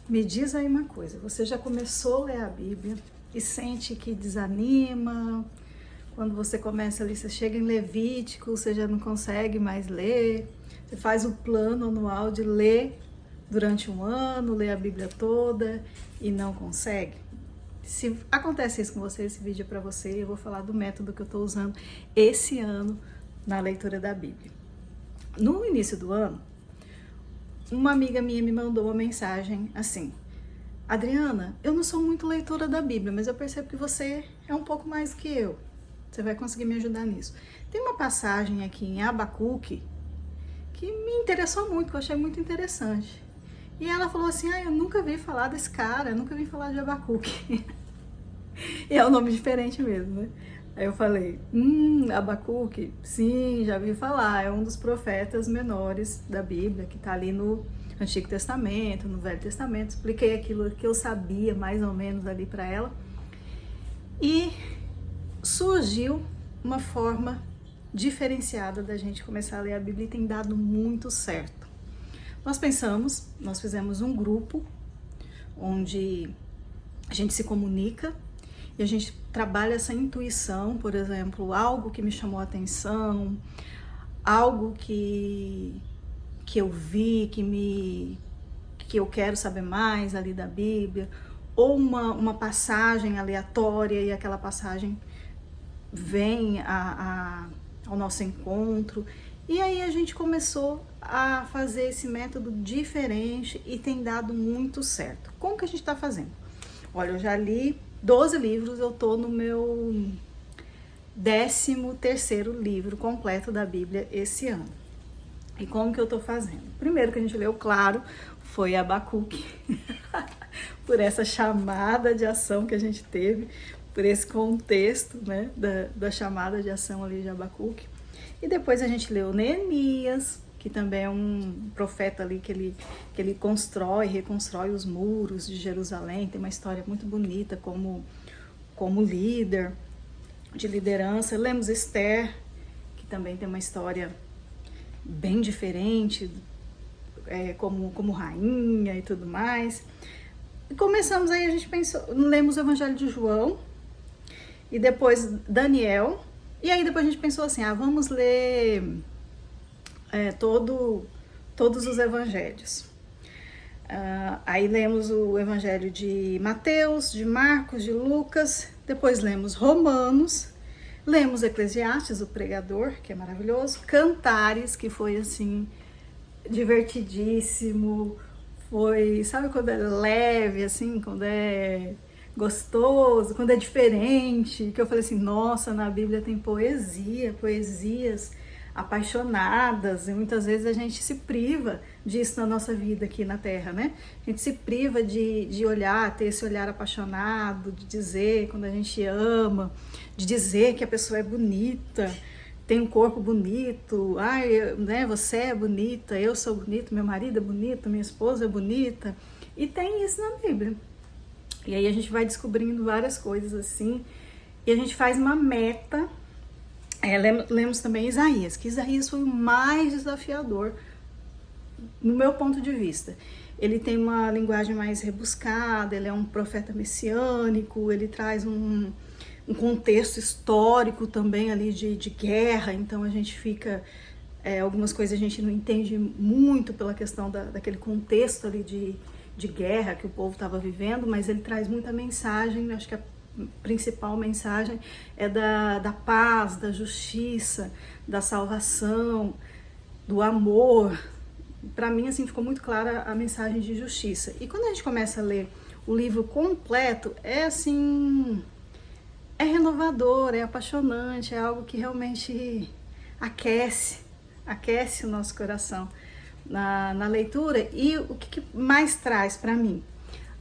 Me diz aí uma coisa, você já começou a ler a Bíblia e sente que desanima? Quando você começa ali, você chega em Levítico, você já não consegue mais ler. Você faz o plano anual de ler durante um ano, ler a Bíblia toda e não consegue? Se acontece isso com você, esse vídeo é para você. Eu vou falar do método que eu estou usando esse ano na leitura da Bíblia. No início do ano, uma amiga minha me mandou uma mensagem assim: Adriana, eu não sou muito leitora da Bíblia, mas eu percebo que você é um pouco mais que eu. Você vai conseguir me ajudar nisso. Tem uma passagem aqui em Abacuque que me interessou muito, que eu achei muito interessante. E ela falou assim: eu nunca vi falar desse cara, eu nunca vi falar de Abacuque. E é um nome diferente mesmo, né? Aí eu falei, Abacuque, sim, já vi falar, é um dos profetas menores da Bíblia, que está ali no Antigo Testamento, no Velho Testamento. Expliquei aquilo que eu sabia mais ou menos ali para ela. E surgiu uma forma diferenciada da gente começar a ler a Bíblia e tem dado muito certo. Nós fizemos um grupo onde a gente se comunica e a gente trabalha essa intuição, por exemplo, algo que me chamou a atenção, algo que eu vi, que eu quero saber mais ali da Bíblia, ou uma passagem aleatória e aquela passagem vem ao nosso encontro. E aí a gente começou a fazer esse método diferente e tem dado muito certo. Como que a gente está fazendo? Olha, eu já li 12 livros, eu tô no meu 13º livro completo da Bíblia esse ano. E como que eu tô fazendo? Primeiro que a gente leu, claro, foi Abacuque. Por essa chamada de ação que a gente teve, por esse contexto, né, da chamada de ação ali de Abacuque. E depois a gente leu Neemias, que também é um profeta ali que ele constrói, reconstrói os muros de Jerusalém. Tem uma história muito bonita como líder, de liderança. Lemos Esther, que também tem uma história bem diferente, como rainha e tudo mais. E começamos aí, a gente pensou, lemos o Evangelho de João, e depois Daniel, e aí depois a gente pensou assim, vamos ler todos os evangelhos. Aí lemos o evangelho de Mateus, de Marcos, de Lucas, depois lemos Romanos, lemos Eclesiastes, o pregador, que é maravilhoso, Cantares, que foi assim, divertidíssimo, foi, sabe quando é leve, assim, quando é gostoso, quando é diferente, que eu falei assim, nossa, na Bíblia tem poesias apaixonadas, e muitas vezes a gente se priva disso na nossa vida aqui na Terra, né? A gente se priva de olhar, ter esse olhar apaixonado, de dizer quando a gente ama, de dizer que a pessoa é bonita, tem um corpo bonito, né, você é bonita, eu sou bonito, meu marido é bonito, minha esposa é bonita, e tem isso na Bíblia. E aí a gente vai descobrindo várias coisas assim, e a gente faz uma meta. Lemos também Isaías, que Isaías foi o mais desafiador, no meu ponto de vista. Ele tem uma linguagem mais rebuscada, ele é um profeta messiânico, ele traz um contexto histórico também ali de guerra, então a gente fica, algumas coisas a gente não entende muito pela questão daquele contexto ali de guerra que o povo estava vivendo, mas ele traz muita mensagem. Acho que a principal mensagem é da paz, da justiça, da salvação, do amor. Para mim, assim, ficou muito clara a mensagem de justiça. E quando a gente começa a ler o livro completo, assim, é renovador, é apaixonante, é algo que realmente aquece o nosso coração na leitura. E o que mais traz para mim?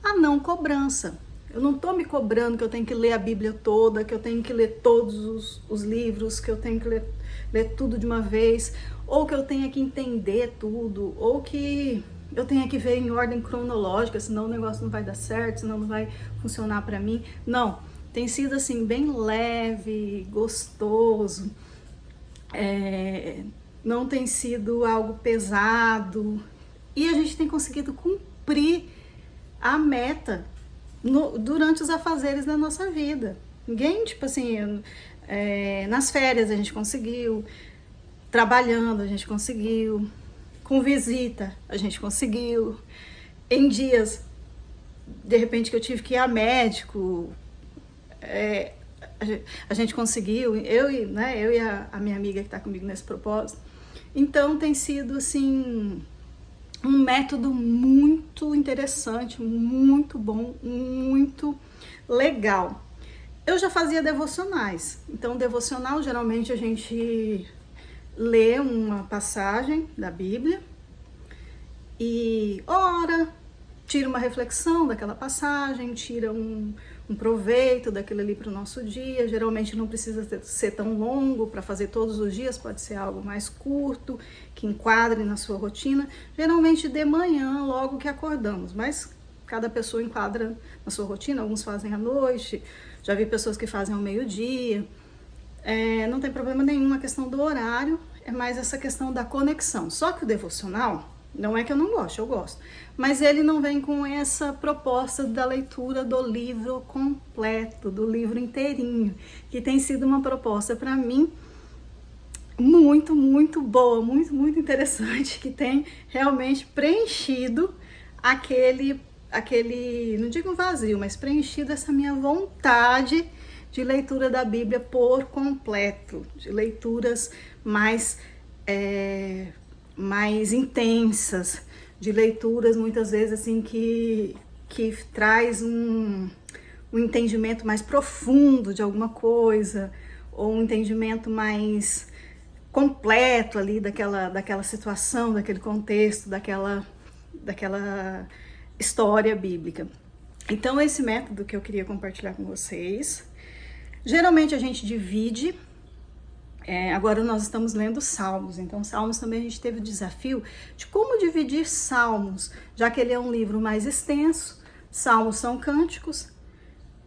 A não cobrança. Eu não estou me cobrando que eu tenho que ler a Bíblia toda, que eu tenho que ler todos os livros, que eu tenho que ler tudo de uma vez, ou que eu tenha que entender tudo, ou que eu tenha que ver em ordem cronológica, senão o negócio não vai dar certo, senão não vai funcionar para mim. Não, tem sido assim bem leve, gostoso, não tem sido algo pesado, e a gente tem conseguido cumprir a meta durante os afazeres da nossa vida. Ninguém, tipo assim, nas férias a gente conseguiu, trabalhando a gente conseguiu, com visita a gente conseguiu, em dias, de repente, que eu tive que ir a médico, a gente conseguiu, eu e a minha amiga que está comigo nesse propósito. Então tem sido assim um método muito interessante, muito bom, muito legal. Eu já fazia devocionais, então devocional geralmente a gente lê uma passagem da Bíblia e ora, tira uma reflexão daquela passagem, tira um proveito daquilo ali para o nosso dia. Geralmente não precisa ser tão longo para fazer todos os dias, pode ser algo mais curto, que enquadre na sua rotina. Geralmente de manhã, logo que acordamos, mas cada pessoa enquadra na sua rotina, alguns fazem à noite, já vi pessoas que fazem ao meio-dia. Não tem problema nenhum a questão do horário, é mais essa questão da conexão. Só que o devocional, não é que eu não gosto, eu gosto, mas ele não vem com essa proposta da leitura do livro completo, do livro inteirinho, que tem sido uma proposta para mim muito, muito boa, muito, muito interessante, que tem realmente preenchido aquele, não digo vazio, mas preenchido essa minha vontade de leitura da Bíblia por completo, de leituras mais intensas, de leituras muitas vezes assim que traz um entendimento mais profundo de alguma coisa, ou um entendimento mais completo ali daquela situação, daquele contexto, daquela história bíblica. Então esse método que eu queria compartilhar com vocês, geralmente a gente divide. Agora nós estamos lendo Salmos, então Salmos também a gente teve o desafio de como dividir Salmos, já que ele é um livro mais extenso. Salmos são cânticos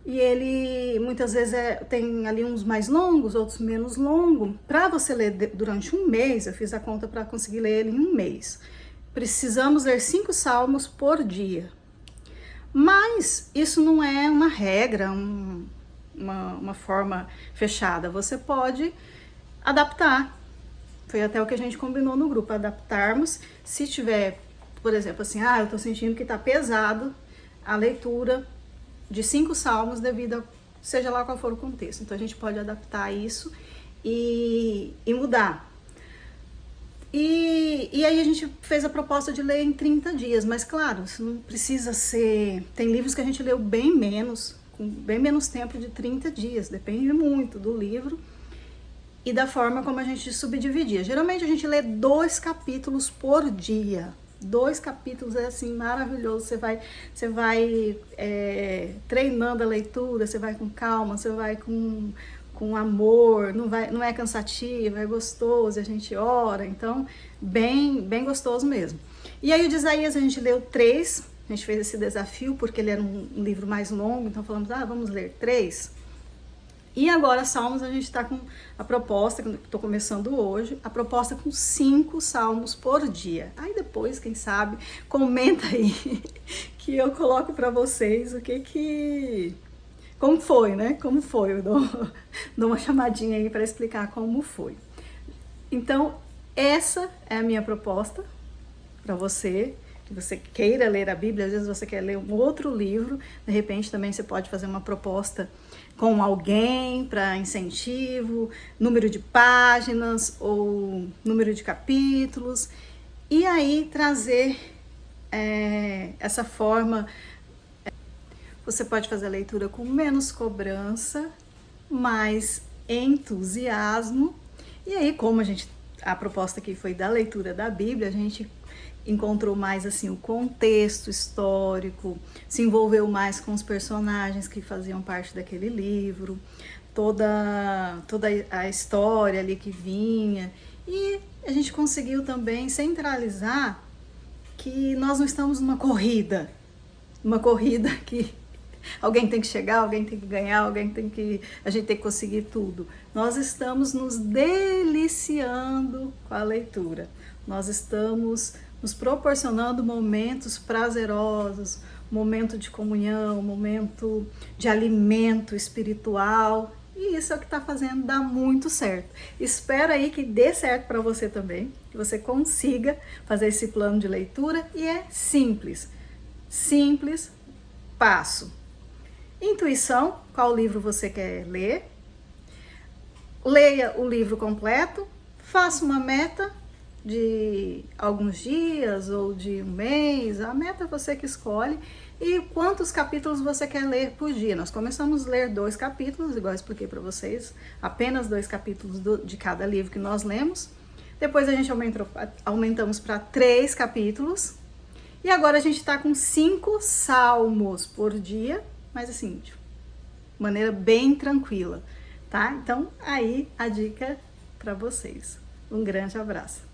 e ele muitas vezes tem ali uns mais longos, outros menos longos. Para você ler durante um mês, eu fiz a conta para conseguir ler ele em um mês, precisamos ler 5 Salmos por dia. Mas isso não é uma regra, uma forma fechada. Você pode adaptar. Foi até o que a gente combinou no grupo, adaptarmos. Se tiver, por exemplo, assim, eu tô sentindo que tá pesado a leitura de 5 salmos devido a, seja lá qual for o contexto. Então a gente pode adaptar isso e mudar. E aí a gente fez a proposta de ler em 30 dias, mas claro, isso não precisa ser... Tem livros que a gente leu bem menos, com bem menos tempo de 30 dias, depende muito do livro e da forma como a gente subdividia. Geralmente a gente lê 2 capítulos por dia. 2 capítulos é assim maravilhoso. Você vai treinando a leitura, você vai com calma, você vai com amor, não é cansativo, é gostoso, a gente ora, então bem gostoso mesmo. E aí o de Isaías a gente leu 3, a gente fez esse desafio porque ele era um livro mais longo, então falamos, vamos ler 3. E agora Salmos a gente está com a proposta, que eu estou começando hoje, a proposta com 5 salmos por dia. Aí depois, quem sabe, comenta aí que eu coloco para vocês como foi, né? Como foi? Eu dou uma chamadinha aí para explicar como foi. Então, essa é a minha proposta para você, que você queira ler a Bíblia. Às vezes você quer ler um outro livro, de repente também você pode fazer uma proposta com alguém para incentivo, número de páginas ou número de capítulos, e aí trazer essa forma. Você pode fazer a leitura com menos cobrança, mais entusiasmo. E aí, como a proposta aqui foi da leitura da Bíblia, a gente encontrou mais assim o contexto histórico, se envolveu mais com os personagens que faziam parte daquele livro, toda a história ali que vinha. E a gente conseguiu também centralizar que nós não estamos numa corrida que alguém tem que chegar, alguém tem que ganhar, a gente tem que conseguir tudo. Nós estamos nos deliciando com a leitura. Nós estamos nos proporcionando momentos prazerosos, momento de comunhão, momento de alimento espiritual. E isso é o que está fazendo dar muito certo. Espero aí que dê certo para você também, que você consiga fazer esse plano de leitura. E é simples, simples, passo. Intuição, qual livro você quer ler? Leia o livro completo, faça uma meta de alguns dias ou de um mês, a meta é você que escolhe, e quantos capítulos você quer ler por dia. Nós começamos a ler 2 capítulos, igual eu expliquei para vocês, apenas 2 capítulos de cada livro que nós lemos. Depois a gente aumentamos para 3 capítulos, e agora a gente está com 5 salmos por dia, mas assim, de maneira bem tranquila, tá? Então aí a dica para vocês. Um grande abraço.